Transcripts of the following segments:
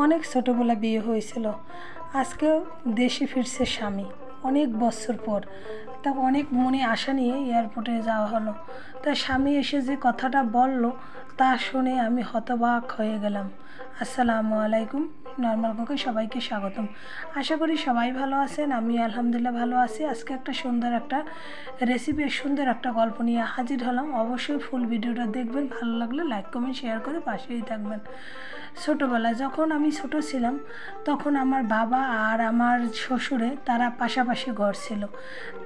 অনেক ছোটোবেলা বিয়ে হয়েছিল। আজকে দেশে ফিরছে স্বামী অনেক বছর পর। তা অনেক মনে আশা নিয়ে এয়ারপোর্টে যাওয়া হলো। তা স্বামী এসে যে কথাটা বলল তা শুনে আমি হতবাক হয়ে গেলাম। আসসালামু আলাইকুম, নর্মাল কুকে সবাইকে স্বাগতম। আশা করি সবাই ভালো আছেন, আমি আলহামদুলিল্লাহ ভালো আছি। আজকে একটা সুন্দর একটা রেসিপি, সুন্দর একটা গল্প নিয়ে হাজির হলাম। অবশ্যই ফুল ভিডিওটা দেখবেন, ভালো লাগলে লাইক কমেন্ট শেয়ার করে পাশেই থাকবেন। ছোটোবেলায় যখন আমি ছোট ছিলাম তখন আমার বাবা আর আমার শ্বশুরে তারা পাশাপাশি ঘর ছিল।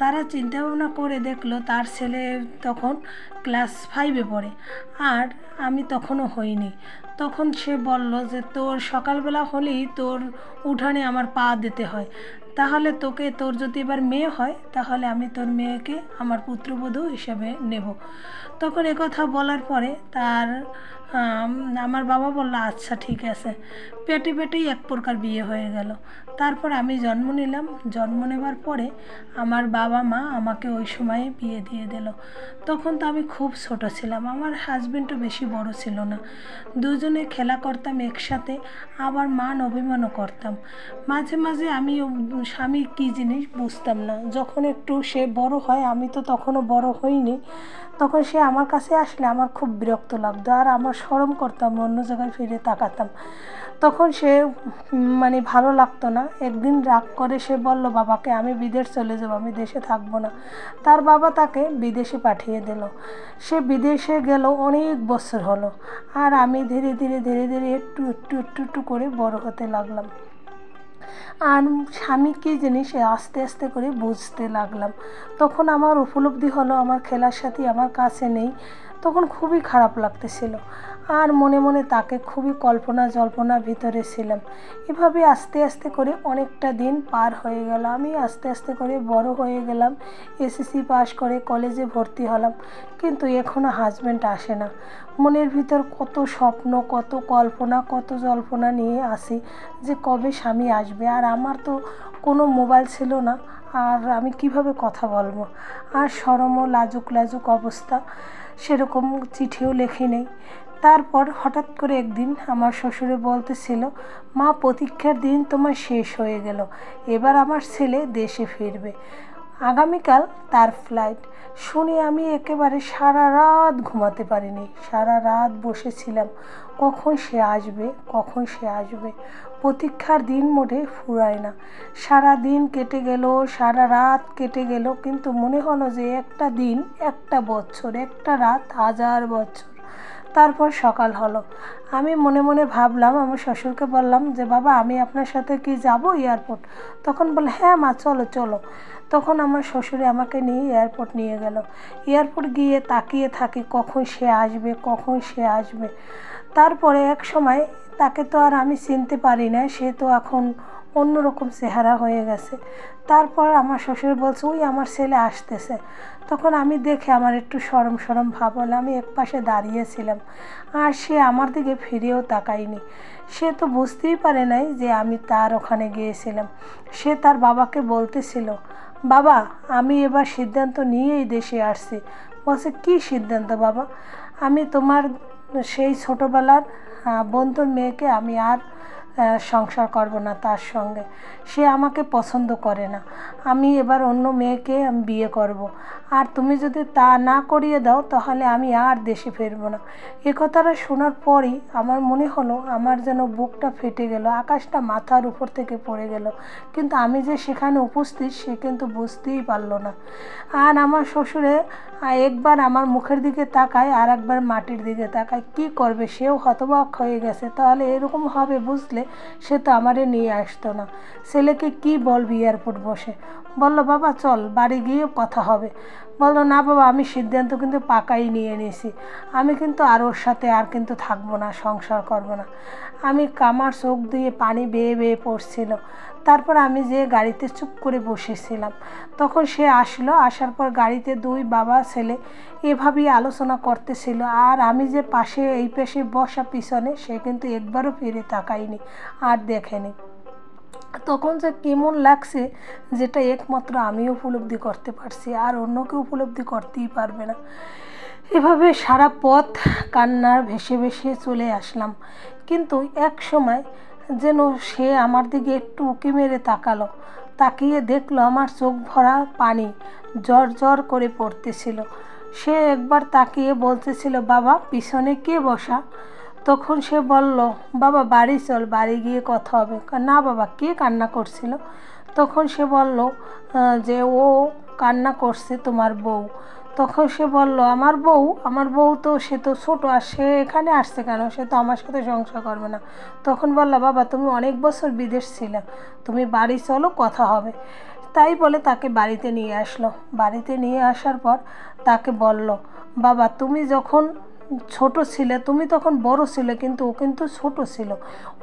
তারা চিন্তাভাবনা করে দেখলো তার ছেলে তখন ক্লাস 5-এ পড়ে আর আমি তখনও হইনি। তখন সে বলল যে তোর সকালবেলা হলেই তোর উঠানে আমার পা দিতে হয়, তাহলে তোর যদি এবার মেয়ে হয় তাহলে আমি তোর মেয়েকে আমার পুত্রবধূ হিসেবে নেব। তখন একথা বলার পরে আমার বাবা বলল আচ্ছা ঠিক আছে। পেটেই এক প্রকার বিয়ে হয়ে গেল। তারপর আমি জন্ম নিলাম। জন্ম নেবার পরে আমার বাবা মা আমাকে ওই সময়ে বিয়ে দিয়ে দিল। তখন তো আমি খুব ছোট ছিলাম, আমার হাজবেন্ডও বেশি বড় ছিল না। দুজনে খেলা করতাম একসাথে, আবার মান অভিমানও করতাম। মাঝে মাঝে আমি স্বামী কী জিনিস বুঝতাম না। যখন একটু সে বড় হয়, আমি তো তখনও বড় হইনি, তখন সে আমার কাছে আসলে আমার খুব বিরক্ত লাগতো আর আমার শরম করতাম, অন্য জায়গায় ফিরে তাকাতাম। তখন সে ভালো লাগতো না। একদিন রাগ করে সে বলল বাবাকে আমি বিদেশ চলে যাব, আমি দেশে থাকবো না। তার বাবা তাকে বিদেশে পাঠিয়ে দিল। সে বিদেশে গেল, অনেক বছর হলো। আর আমি ধীরে ধীরে একটু করে বড় হতে লাগলাম। আর স্বামী কী জিনিস আস্তে আস্তে করে বুঝতে লাগলাম। তখন আমার উপলব্ধি হলো আমার খেলার সাথী আমার কাছে নেই। তখন খুবই খারাপ লাগতেছিল আর মনে মনে তাকে খুবই কল্পনা জল্পনার ভিতরে ছিলাম। এভাবে আস্তে আস্তে করে অনেকটা দিন পার হয়ে গেল। আমি আস্তে আস্তে করে বড় হয়ে গেলাম, এসএসসি পাস করে কলেজে ভর্তি হলাম, কিন্তু এখনও হাজব্যান্ড আসে না। মনের ভিতর কত স্বপ্ন, কত কল্পনা, কত জল্পনা নিয়ে আসি যে কবে স্বামী আসবে। আর আমার তো কোনো মোবাইল ছিল না, আর আমি কিভাবে কথা বলবো। আর শরমও লাজুক অবস্থা, সেরকম চিঠিও লেখি নেই। তারপর হঠাৎ করে একদিন আমার শ্বশুরে বলতেছিল মা, প্রতীক্ষার দিন তোমার শেষ হয়ে গেল, এবার আমার ছেলে দেশে ফিরবে, আগামীকাল তার ফ্লাইট। শুনে আমি একেবারে সারা রাত ঘুমাতে পারিনি। সারা রাত বসেছিলাম কখন সে আসবে, কখন সে আসবে। প্রতীক্ষার দিন মোটে ফুরায় না। সারা দিন কেটে গেল, সারা রাত কেটে গেল, কিন্তু মনে হলো যে একটা দিন একটা বছর, একটা রাত 1000 বছর। তারপর সকাল হলো। আমি মনে মনে ভাবলাম, আমার শ্বশুরকে বললাম যে বাবা আমি আপনার সাথে কি যাব এয়ারপোর্ট? তখন বলে হ্যাঁ মা চলো চলো। তখন আমার শ্বশুরে আমাকে নিয়ে এয়ারপোর্ট নিয়ে গেল। এয়ারপোর্ট গিয়ে তাকিয়ে থাকি কখন সে আসবে, কখন সে আসবে। তারপরে এক সময় তাকে তো আর আমি চিনতে পারি না, সে তো এখন অন্যরকম চেহারা হয়ে গেছে। তারপর আমার শ্বশুর বলছে ওই আমার ছেলে আসতেছে। তখন আমি দেখে আমার একটু শরম ভাব হলো। আমি এক পাশে দাঁড়িয়েছিলাম আর সে আমার দিকে ফিরেও তাকায়নি। সে তো বুঝতেই পারে নাই যে আমি তার ওখানে গিয়েছিলাম। সে তার বাবাকে বলতেছিল বাবা আমি এবার সিদ্ধান্ত নিয়েই দেশে আসছি। বলছে কী সিদ্ধান্ত বাবা? আমি তোমার সেই ছোটোবেলার বন্ধুর মেয়েকে আমি আর সংসার করব না তার সঙ্গে, সে আমাকে পছন্দ করে না, আমি এবার অন্য মেয়েকে আমি বিয়ে করব। আর তুমি যদি তা না করিয়ে দাও তাহলে আমি আর দেশে ফিরব না। এ কথাটা শোনার পরই আমার মনে হলো আমার যেন বুকটা ফেটে গেল, আকাশটা মাথার উপর থেকে পড়ে গেল। কিন্তু আমি যে সেখানে উপস্থিত সে কিন্তু বুঝতেই পারলো না। আর আমার শ্বশুরে একবার আমার মুখের দিকে তাকায় আর একবার মাটির দিকে তাকায়। কি করবে, সেও হতবাক হয়ে গেছে। তাহলে এরকম হবে বুঝলে সে তো আমারে নিয়ে আসতো না। ছেলেকে কি বলবি এয়ারপোর্ট বসে? বললো বাবা চল বাড়ি গিয়ে কথা হবে। বললো না বাবা আমি সিদ্ধান্ত কিন্তু পাকাই নিয়ে নিয়েছি, আমি কিন্তু আর ওর সাথে আর কিন্তু থাকবো না, সংসার করবো না। আমি আমার চোখ দিয়ে পানি বেয়ে পড়ছিল। তারপর আমি যে গাড়িতে চুপ করে বসেছিলাম। তখন সে আসলো, আসার পর গাড়িতে দুই বাবা ছেলে এভাবেই আলোচনা করতেছিল। আর আমি যে পাশে এই পাশে বসা পিছনে, সে কিন্তু একবারও ফিরে তাকায়নি আর দেখেনি। তখন যে কেমন লাগছে যেটা একমাত্র আমি উপলব্ধি করতে পারছি, আর অন্য কেউ উপলব্ধি করতেই পারবে না। এভাবে সারা পথ কান্নার ভেসে চলে আসলাম। কিন্তু এক সময় যেন সে আমার দিকে একটু উঁকি মেরে তাকালো, তাকিয়ে দেখলো আমার চোখ ভরা পানি জ্বর জ্বর করে পড়তেছিল। সে একবার তাকিয়ে বলতেছিল, বাবা পিছনে কে বসা? তখন সে বলল, বাবা বাড়ি চল, বাড়ি গিয়ে কথা হবে। না বাবা, কে কান্না করছিল? তখন সে বলল যে ও কান্না করছে তোমার বউ। তখন সে বলল, আমার বউ তো, সে তো ছোটো, আর সে এখানে আসছে কেন? সে তো আমার সাথে সংসার করবে না। তখন বলল, বাবা তুমি অনেক বছর বিদেশ ছিলে, তুমি বাড়ি চলো, কথা হবে। তাই বলে তাকে বাড়িতে নিয়ে আসলো। বাড়িতে নিয়ে আসার পর তাকে বলল, বাবা তুমি যখন ছোট ছিলে, তুমি তখন বড় ছিলে, কিন্তু ও কিন্তু ছোট ছিল।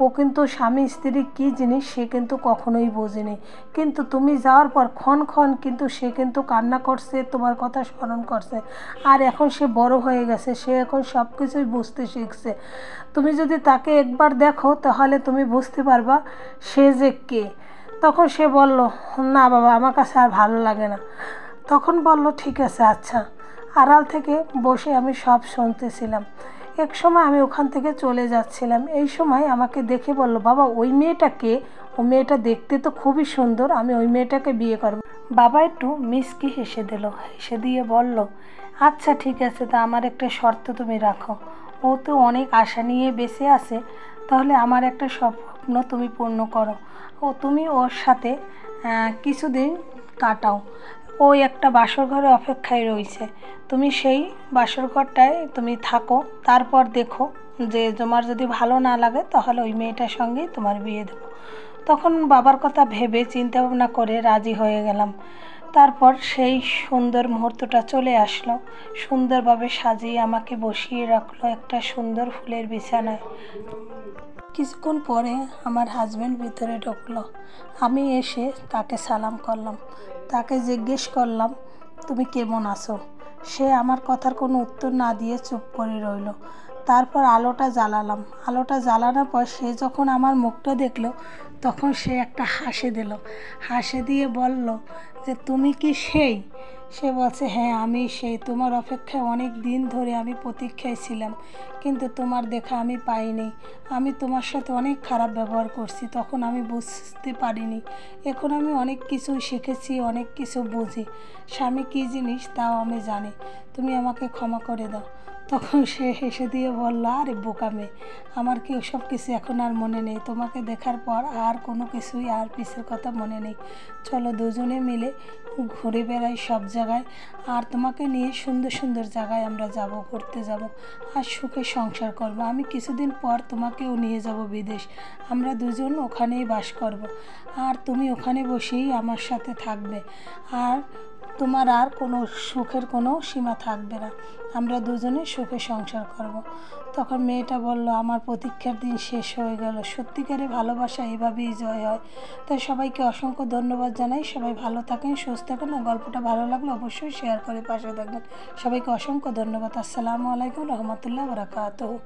ও কিন্তু স্বামী স্ত্রী কী জিনিস সে কিন্তু কখনোই বোঝেনি। কিন্তু তুমি যাওয়ার পর ক্ষণ ক্ষণ কিন্তু সে কিন্তু কান্না করছে, তোমার কথা স্মরণ করছে। আর এখন সে বড় হয়ে গেছে, সে এখন সব কিছুই বুঝতে শিখছে। তুমি যদি তাকে একবার দেখো তাহলে তুমি বুঝতে পারবা সে যে কে। তখন সে বলল, না বাবা আমার কাছে আর ভালো লাগে না। তখন বলল, ঠিক আছে আচ্ছা। আড়াল থেকে বসে আমি সব শুনতেছিলাম। এক সময় আমি ওখান থেকে চলে যাচ্ছিলাম, এই সময় আমাকে দেখে বলল, বাবা ওই মেয়েটা কে? ও মেয়েটা দেখতে তো খুবই সুন্দর, আমি ওই মেয়েটাকে বিয়ে করব। বাবা একটু মিষ্টি হেসে দিল, হেসে দিয়ে বলল, আচ্ছা ঠিক আছে, তা আমার একটা শর্ত তুমি রাখো। ও তো অনেক আশা নিয়ে বেঁচে আছে, তাহলে আমার একটা স্বপ্ন তুমি পূর্ণ করো। তুমি ওর সাথে কিছুদিন কাটাও। ওই একটা বাসর ঘরে অপেক্ষায় রয়েছে, তুমি সেই বাসর ঘরটায় তুমি থাকো। তারপর দেখো যে তোমার যদি ভালো না লাগে তাহলে ওই মেয়েটার সঙ্গেই তোমার বিয়ে দেবো। তখন বাবার কথা ভেবে চিন্তা ভাবনা করে রাজি হয়ে গেলাম। তারপর সেই সুন্দর মুহূর্তটা চলে আসলো, সুন্দরভাবে সাজিয়ে আমাকে বসিয়ে রাখলো একটা সুন্দর ফুলের বিছানায়। কিছুক্ষণ পরে আমার হাজব্যান্ড ভিতরে ঢুকলো। আমি এসে তাকে সালাম করলাম, তাকে জিজ্ঞেস করলাম, তুমি কেমন আছো? সে আমার কথার কোনো উত্তর না দিয়ে চুপ করে রইল। তারপর আলোটা জ্বালালাম। আলোটা জ্বালানোর পর সে যখন আমার মুখটা দেখলো, তখন সে একটা হাসি দিল। হাসি দিয়ে বলল যে, তুমি কি সেই? সে বলছে, হ্যাঁ আমি সেই, তোমার অপেক্ষায় অনেক দিন ধরে আমি প্রতীক্ষায় ছিলাম, কিন্তু তোমার দেখা আমি পাইনি। আমি তোমার সাথে অনেক খারাপ ব্যবহার করছি, তখন আমি বুঝতে পারিনি। এখন আমি অনেক কিছু শিখেছি, অনেক কিছু বুঝি। স্বামী কী জিনিস তাও আমি জানি, তুমি আমাকে ক্ষমা করে দাও। তখন সে হেসে দিয়ে বলল, আরে বোকা মেয়ে, আমার কি ওসব কিছু এখন আর মনে নেই। তোমাকে দেখার পর আর কোনো কিছুই আর পিছের কথা মনে নেই। চলো দুজনে মিলে ঘুরে বেড়াই সব জায়গায়, আর তোমাকে নিয়ে সুন্দর সুন্দর জায়গায় আমরা যাব, ঘুরতে যাব, আর সুখে সংসার করব। আমি কিছুদিন পর তোমাকেও নিয়ে যাব বিদেশ, আমরা দুজন ওখানেই বাস করব, আর তুমি ওখানে বসেই আমার সাথে থাকবে, আর তোমার আর কোনো সুখের কোনো সীমা থাকবে না, আমরা দুজনে সুখে সংসার করব। তখন মেয়েটা বলল, আমার প্রতীক্ষার দিন শেষ হয়ে গেল। সত্যিকারের ভালোবাসা এভাবেই জয় হয়। তাই সবাইকে অসংখ্য ধন্যবাদ জানাই। সবাই ভালো থাকেন, সুস্থ থাকেন, আর গল্পটা ভালো লাগলে অবশ্যই শেয়ার করে পাশে থাকবেন। সবাইকে অসংখ্য ধন্যবাদ। আসসালামু আলাইকুম রহমতুল্লাহ বারাকাতুহু।